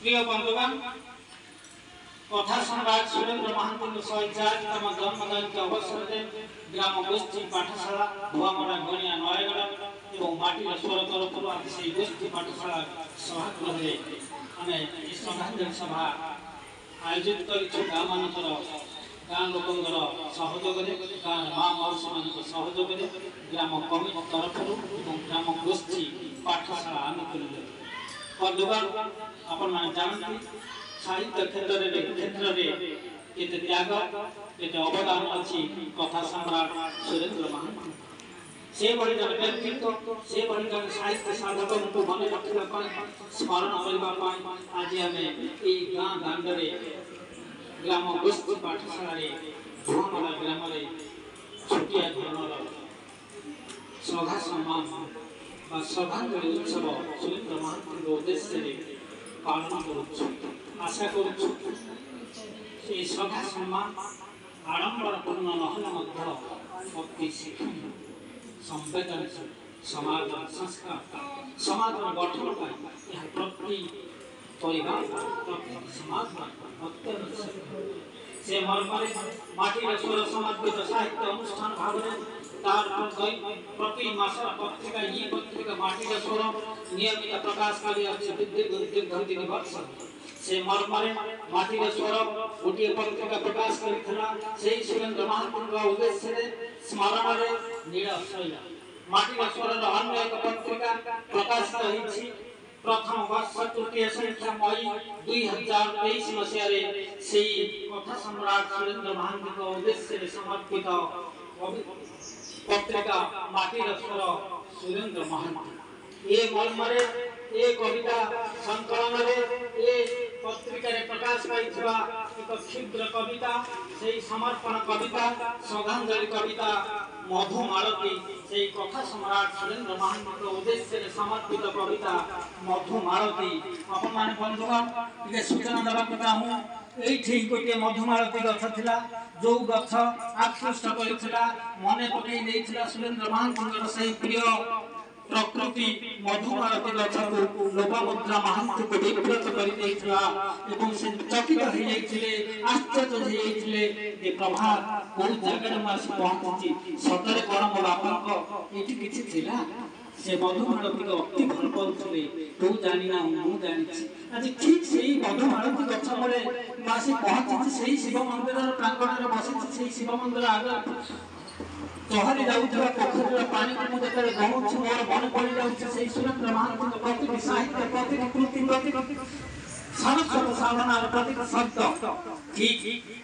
प्रिय बंधुगण कथा सम्राट सुरेंद्र महांती 104तम जन्मजयंती अवसर में ग्राम गोष्ठी पाठशाला धुआमरा गणिया नयगढ़ और माटी स्वर तरफ आज से गोष्ठी पाठशाला सभागृह आम श्रद्धांजलि सभा आयोजित कर गाँ लोकंर सहयोग गाँ माँ मौसी मान सहयोग ग्राम कमिटी तरफ ग्राम गोष्ठी पाठशाला आम बंधुगण आपण मैंने जानते साहित्य क्षेत्र में केते त्याग केते अवदान अच्छी कथा सम्राट सुरेंद्र महांती से बड़ी जन व्यक्तित्व से बड़ी जन साहित्य साधक को मन रखा स्मरण करने आज आम ये गाँ दांडे ग्राम गोष्ठी पाठशाला धुआमरा ग्राम छोटिया धरण श्रद्धा सम्मान श्रद्धांजलि उत्सव सुरेंद्र महांती उद्देश्य पालन करुँ आशा करुँ श्रद्धा सम्मान आडंबरपूर्ण नहले अति शिक्षणीय संवेदनशील समाज संस्कार समाज गठन प्रति परिवार प्रति समाज अत्यंत से मर्म माटी स्वर समर्पित साहित्य अनुष्ठान भाव प्रति मास पत्रिका ये पत्रिका माटी स्वर नियमित प्रकाशकारी दीर्घ वर्ष से मर्म माटी स्वर गोटे पत्रिका प्रकाश कर सुरेंद्र महांती उद्देश्य स्मरण नील शैला माटी स्वर अन्य एक पत्रिका प्रकाशित होती प्रथम वर्ष तृतीय संख्या मई 2023 मसीह से कथा सम्राट सुरेंद्र महांती उद्देश्य समर्पित पत्रिका माटी स्वर सुरेंद्र महांती ये मर्म ये कविता संकलन ये पत्रिका प्रकाश पाई एक क्षुद्र कविता से समर्पण कविता श्रद्धांजलि कविता मधुमालती से कथा सम्राट सुरेंद्र महांती उद्देश्य समर्पित कविता मधुमालती अपन मान बंधुगण ये सूचना देवाक चाहूँ ये गोटे मधुमालती गछ थिला जो गछ आकृष्ट करथिला मने पकई देथिला सुरेंद्र महांती से प्रिय प्रकृति मधुमालती गछ को लोपामुद्रा महांती को विव्रत कर देथिला एवं से चकित हो जाइथिले आश्चर्य हो जाइथिले जे प्रभात को जगह में आसी पहुंची सतरे कोन मो बापा को एठी किछि थिला से मधुमालती को अति भल पाउथिले तू जानि ना मु जानि आज ठीक सेही मधुमालती गछ मोरे मासी पहुंची सेही शिव मंदिर प्रांगण रे बसी सेही शिव मंदिर आगे चहरी जाऊथबा पोखरी पानी को मुझे गमुछ मोर मन पड़ी जाउछ से सुरेंद्र महांती प्रति साहित्य प्रति कृति समस्त साधना प्रति शब्द ठीक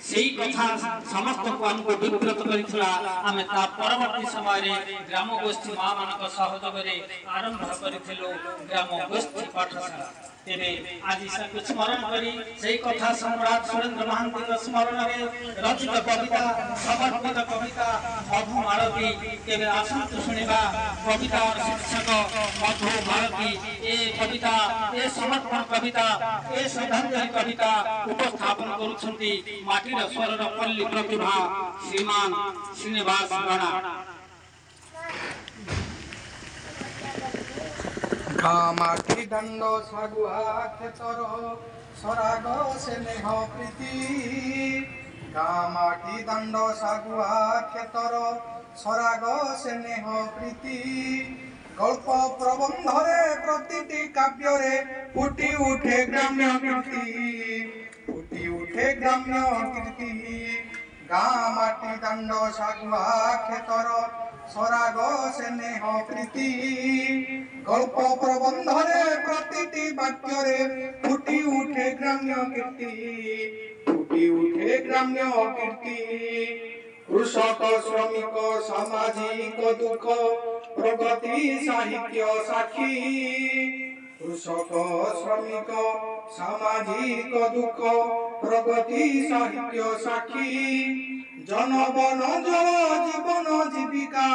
सही कथा समस्त को हमको विव्रत करिथला आमे ता परवर्ती समय रे ग्राम गोष्ठी मां मानक सहयोग रे आरंभ करिथिलो ग्राम गोष्ठी पाठशाला तेरे आज सब स्मरण करी सही कथा सम्राट सुरेंद्र महांती स्मरण रे रचित कविता समर्पित कविता मधुमालती तेरे आसंत सुनिबा कविता और शिक्षक मधुमालती ए कविता ए समर्पण कविता ए श्रद्धांजलि कविता उपस्थापन करुछंती माटी स्वर पल्ली प्रतिभा श्रीमान श्रीनिवास राणा माटी दंड सागुआ क्षेतर सराग स्नेह प्रीति माटी दंड सागुआ क्षेतर सराग स्नेह प्रीति गल्प प्रबंधरे प्रतिटी काव्यरे फुटी उठे ग्राम्य कीर्ति फुटी उठे ग्राम्य कीर्ति गाँ माटी दंड सागुआ क्षेतर सराग स्नेह प्रीति गल्प प्रबंधरे प्रतिटी वाक्यरे फुटी उठे ग्राम्य कीर्ति फुटी उठे ग्राम्य कीर्ति कृषक श्रमिक सामाजिक दुख प्रगति साहित्य साक्षी कृषक श्रमिक सामाजिक दुख प्रगति साहित्य साक्षी जनबन जल जीवन जीविका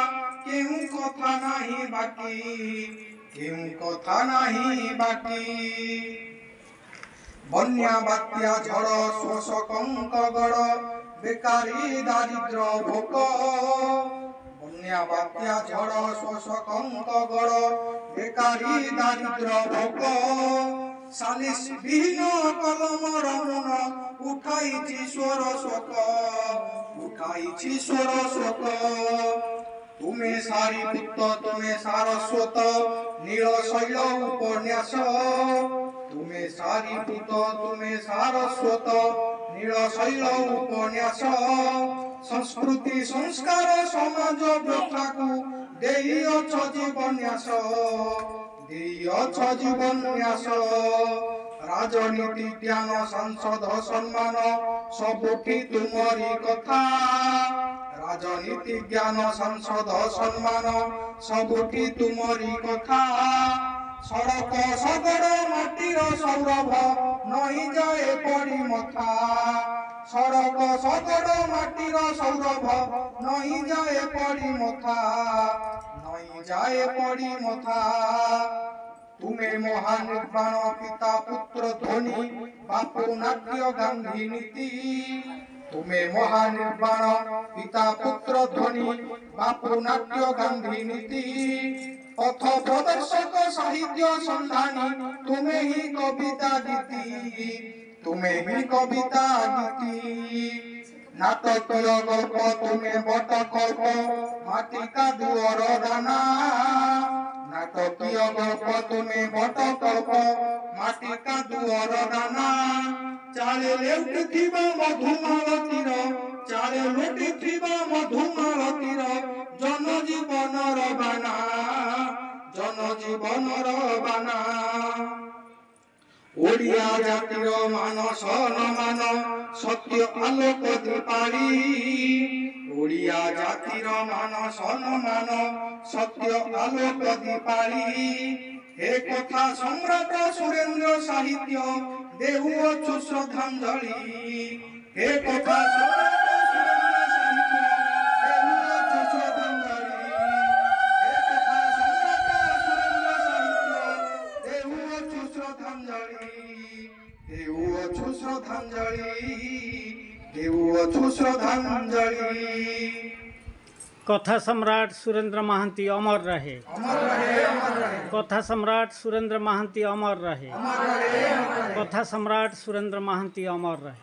केउ कथा नाही बाकी केउ कथा नाही बाकी बन्या बात्या झड़ शोषकंक गड़ बेकारी दारिद्र भोक बन्या बात्या झड़ शोषकंक गड़ बेकारी दारिद्र भोक সালিস বিহীন কলম রমন উঠাইছি স্বর শোক উঠাইছি স্বর শোক তুমে সারিপুত্ত তুমে সারস্বত নীল শৈল উপন্যাস তুমে সারিপুত্ত তুমে সারস্বত নীল শৈল উপন্যাস সংস্কৃতি সংস্কার সমাজ ব্যথাকু ଦେଇଅଛ ଜୀବନ୍ୟାସ ଦେଇଅଛ ଜୀବନ୍ୟାସ ରାଜନୀତି ଜ୍ଞାନ ସାଂସଦ ସମ୍ମାନ ସବୁଠି ତୁମରି କଥା ରାଜନୀତି ଜ୍ଞାନ ସାଂସଦ ସମ୍ମାନ ସବୁଠି ତୁମରି କଥା ସଡ଼କ ଶଗଡ଼ ମାଟିର ସୌରଭ ନଇଁ ଯାଏ ପଡ଼ି ମଥା ସଡ଼କ ଶଗଡ଼ ମାଟିର ସୌରଭ ନଇଁ ଯାଏ ପଡ଼ି ମଥା নই যায় পড়ি মথা তুমে মহানির্বাণ পিতা পুত্র ধ্বনি বাপু নাট্য গান্ধী নীতি তুমে মহানির্বাণ পিতা পুত্র ধ্বনি বাপু নাট্য গান্ধী নীতি পথ প্রদর্শক সাহিত্য সন্ধানী তুমে হি কবিতা গীতি তুমে হি কবিতা গীতি নাটকীয় গল্প তুমি বট কল্প মাটি কাদুয়র দানা নাটকীয় গল্প তুমি বট কল্প মাটি কাদুয়র দানা চালে লেউটিথিবা মধুমালতীর চালে লুটিথিবা মধুমালতীর জনজীবনর বানা জনজীবনর বানা ওড়িয়া জাতির মানস নমান সত্য আলোক দীপালি ওড়িয়া জাতির মানস নমান সত্য আলোক দীপালি হে কথা সম্রাট সুরেন্দ্র সাহিত্য দেউଅଛୁ শ্রদ্ধাঞ্জলি হে কথা সম্রাট সুরেন্দ্র সাহিত্য দেউଅଛୁ শ্রদ্ধাঞ্জলি হে কথা সম্রাট সুরেন্দ্র সাহিত্য দেউଅଛୁ শ্রদ্ধাঞ্জলি দেউଅଛୁ শ্রদ্ধাঞ্জলি দেউଅଛୁ শ্রদ্ধাঞ্জলি कथा सम्राट सुरेंद्र महांती अमर रहे कथा सम्राट सुरेंद्र महांती अमर रहे कथा सम्राट सुरेंद्र महांती अमर रहे।